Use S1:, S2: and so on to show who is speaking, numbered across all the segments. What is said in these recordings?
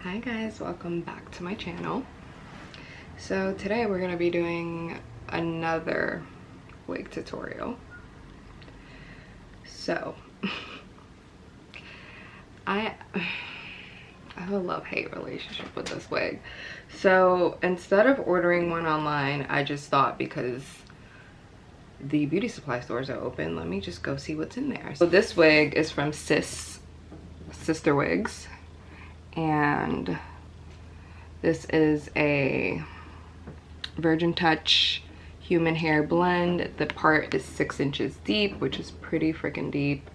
S1: Hi guys, welcome back to my channel. So today we're going to be doing another wig tutorial. So I have a love-hate relationship with this wig. So instead of ordering one online, I just thought because the beauty supply stores are open, let me just go see what's in there. So this wig is from Sister Wigs, and this is a Virgin Touch human hair blend. The part is 6 inches deep, which is pretty freaking deep.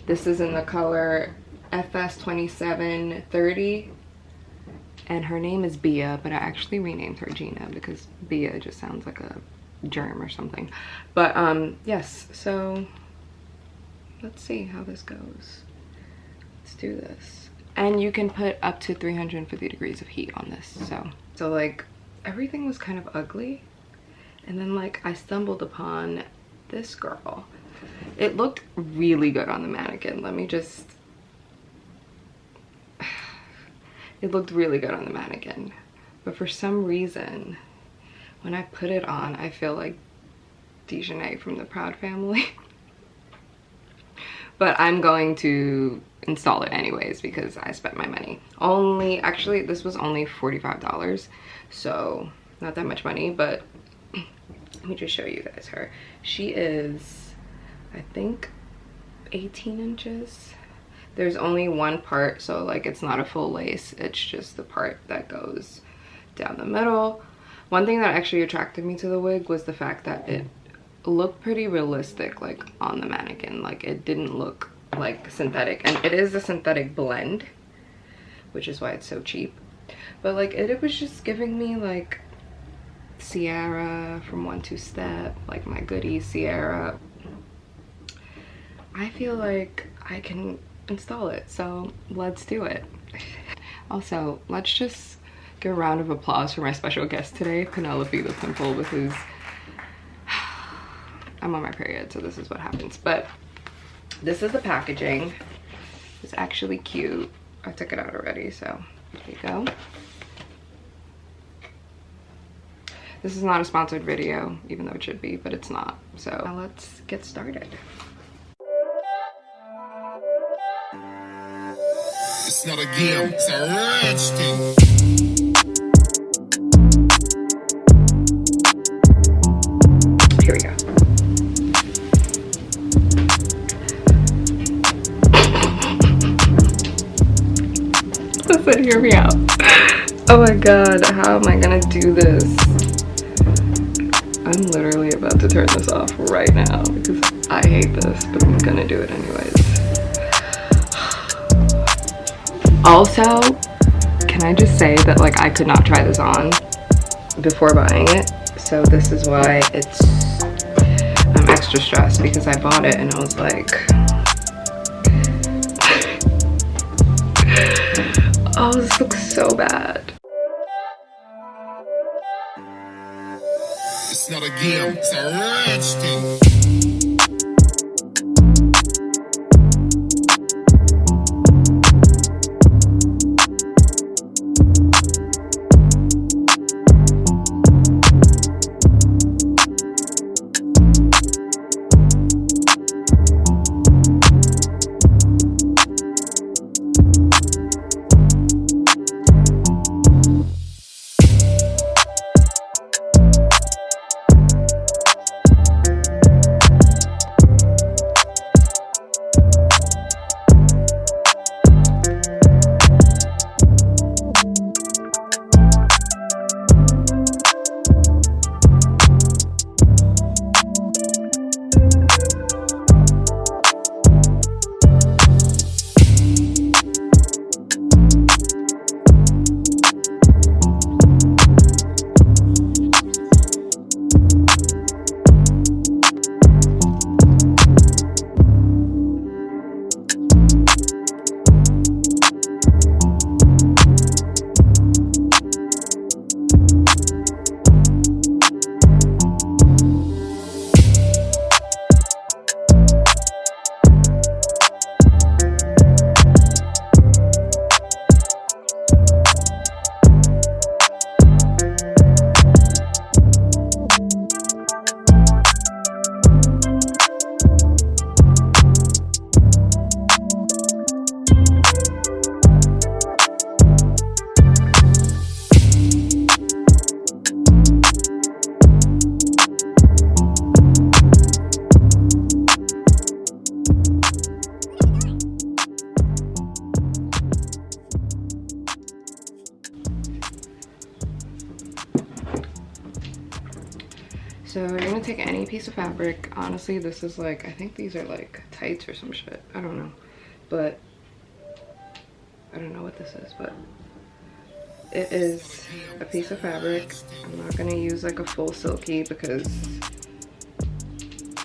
S1: This is in the color FS2730, and her name is Bia, but I actually renamed her Gina because Bia just sounds like a germ or something. But yes, so let's see how this goes. Let's do this. And you can put up to 350 degrees of heat on this. So like everything was kind of ugly, and then like I stumbled upon this girl. It looked really good on the mannequin. It looked really good on the mannequin, but for some reason when I put it on, I feel like Dejanay from the Proud Family. But I'm going to install it anyways because I spent my money. Actually this was only $45, so not that much money, but let me just show you guys her. She is, I think, 18 inches. There's only one part, so like it's not a full lace, it's just the part that goes down the middle. One thing that actually attracted me to the wig was the fact that it looked pretty realistic, like on the mannequin. Like it didn't look like synthetic, and it is a synthetic blend, which is why it's so cheap. But like it was just giving me like Sierra from 1-2-Step, like my goodie Sierra. I feel like I can install it, so let's do it. Also, let's just give a round of applause for my special guest today, Penelope the Pimple, because I'm on my period, so this is what happens. But this is the packaging. It's actually cute. I took it out already, so there you go. This is not a sponsored video, even though it should be, but it's not. So now let's get started.
S2: It's not a game, it's a rich thing.
S1: Here we go. Listen, hear me out. Oh my god, how am I gonna do this? I'm literally about to turn this off right now because I hate this, but I'm gonna do it anyways. Also, can I just say that like I could not try this on before buying it, so this is why I'm extra stressed, because I bought it and I was like, oh, this looks so bad.
S2: It's not a game, it's a rich thing.
S1: So you're gonna take any piece of fabric. Honestly, this is like, I think these are like tights or some shit. I don't know. But I don't know what this is, but it is a piece of fabric. I'm not gonna use like a full silky because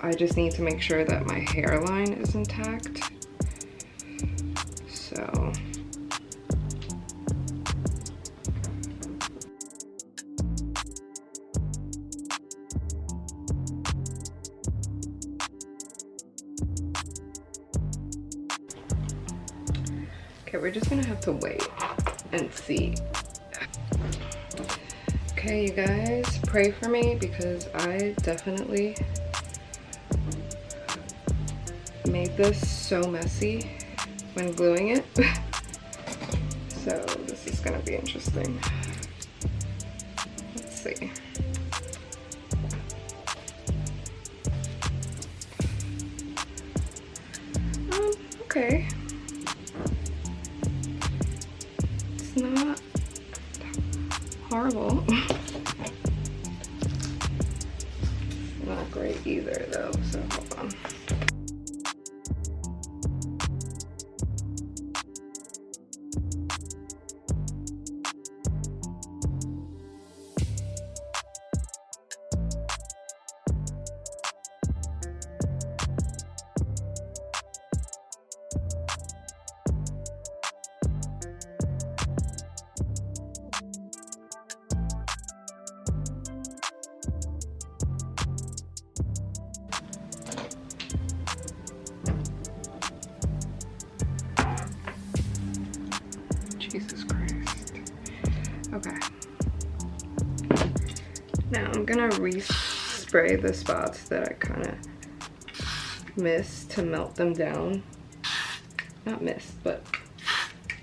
S1: I just need to make sure that my hairline is intact. So okay, we're just gonna have to wait and see. Okay, you guys, pray for me because I definitely made this so messy when gluing it. So this is gonna be interesting. Let's see. Okay. It's not horrible. Not great either though, so hold on. Jesus Christ. Okay. Now I'm gonna re-spray the spots that I kind of missed to melt them down. Not missed, but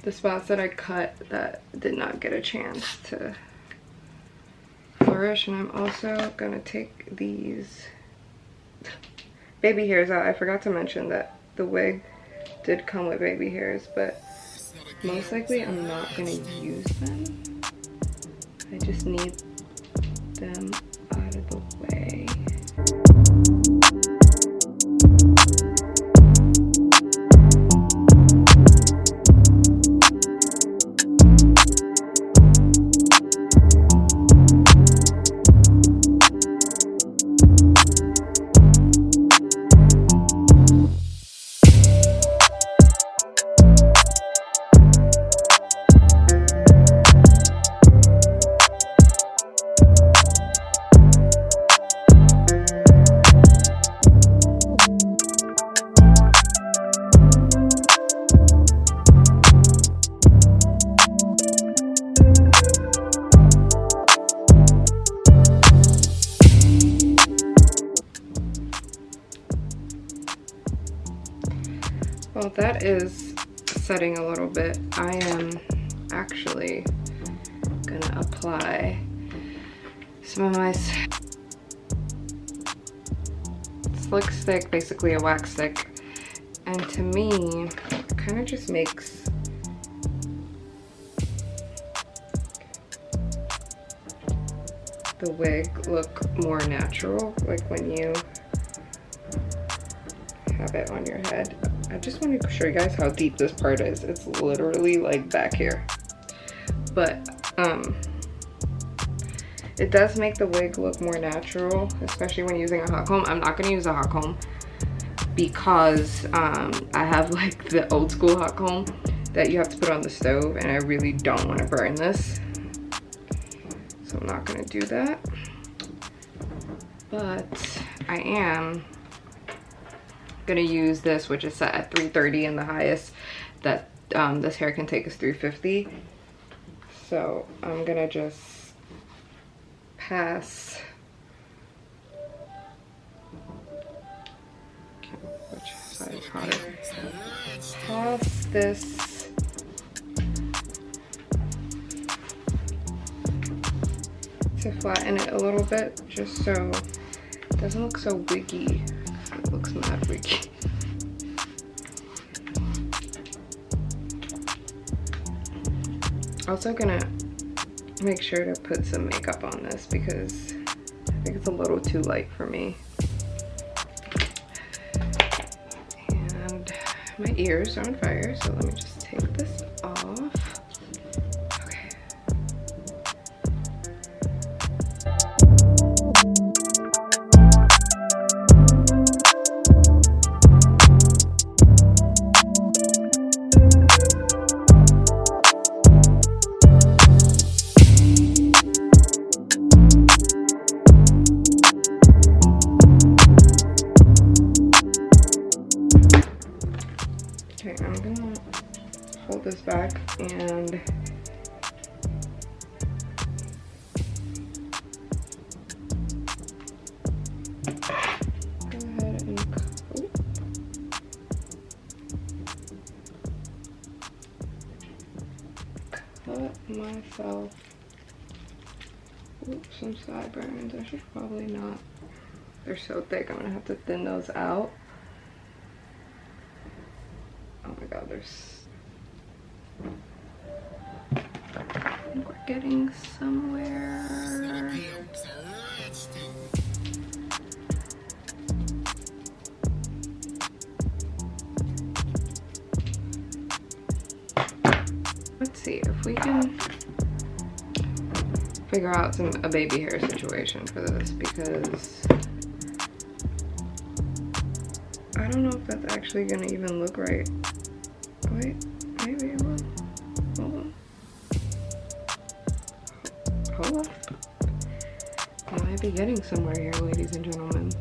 S1: the spots that I cut that did not get a chance to flourish. And I'm also gonna take these baby hairs out. I forgot to mention that the wig did come with baby hairs, but most likely I'm not gonna use them. I just need them out of the way. Well, that is setting a little bit. I am actually gonna apply some of my slick stick, basically a wax stick, and to me it kind of just makes the wig look more natural, like when you have it on your head. I just want to show you guys how deep this part is. It's literally like back here, but it does make the wig look more natural, especially when using a hot comb. I'm not going to use a hot comb because I have like the old school hot comb that you have to put on the stove, and I really don't want to burn this, so I'm not going to do that. But I am gonna use this, which is set at 330, and the highest that this hair can take is 350. So I'm gonna just pass, which side is hotter? Pass this to flatten it a little bit, just so it doesn't look so wiggy. It looks mad wiggy. Also gonna make sure to put some makeup on this because think it's a little too light for me. And my ears are on fire, so let me just take this off. Okay. Okay, I'm gonna hold this back and go ahead and cut myself some sideburns. I should probably not. They're so thick, I'm gonna have to thin those out. Oh my god, I think we're getting somewhere. Let's see if we can figure out a baby hair situation for this, because I don't know if that's actually gonna even look right. Wait, maybe it will. Hold on. Hold on. I might be getting somewhere here, ladies and gentlemen.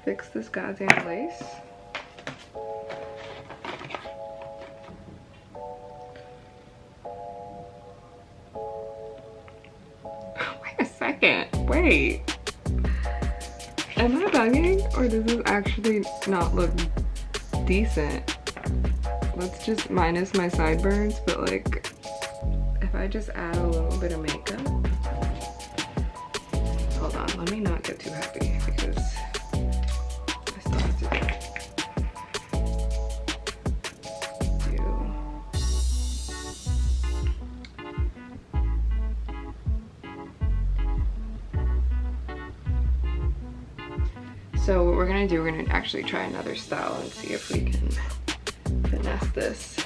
S1: Fix this goddamn lace. Wait a second. Wait. Am I bugging? Or does this actually not look decent? Let's just minus my sideburns, but like, if I just add a little bit of makeup. Hold on, let me not get too happy because I still have to do. So what we're gonna do, we're gonna actually try another style and see if we can finesse this.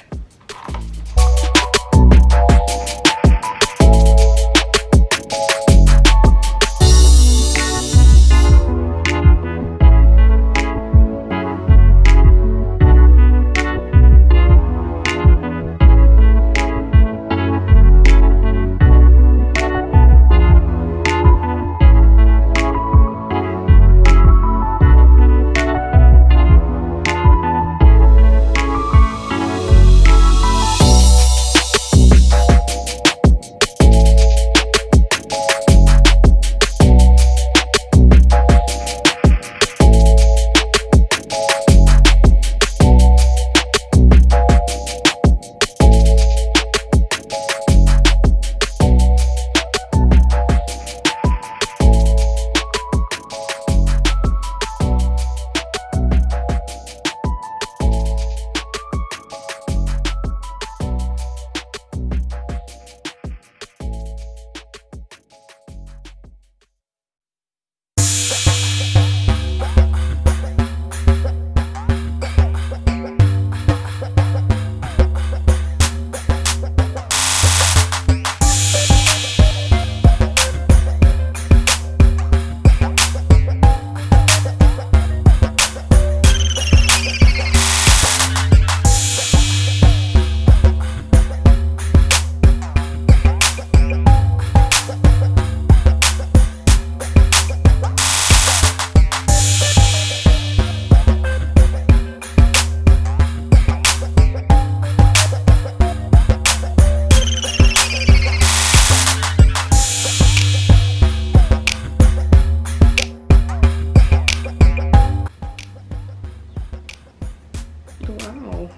S1: wow.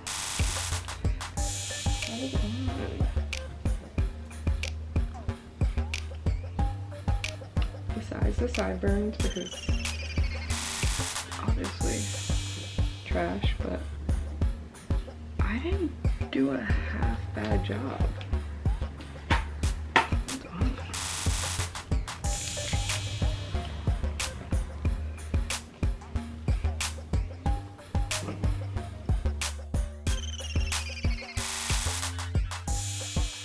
S1: That is odd. Besides the sideburns, because obviously trash, but I didn't do a half bad job.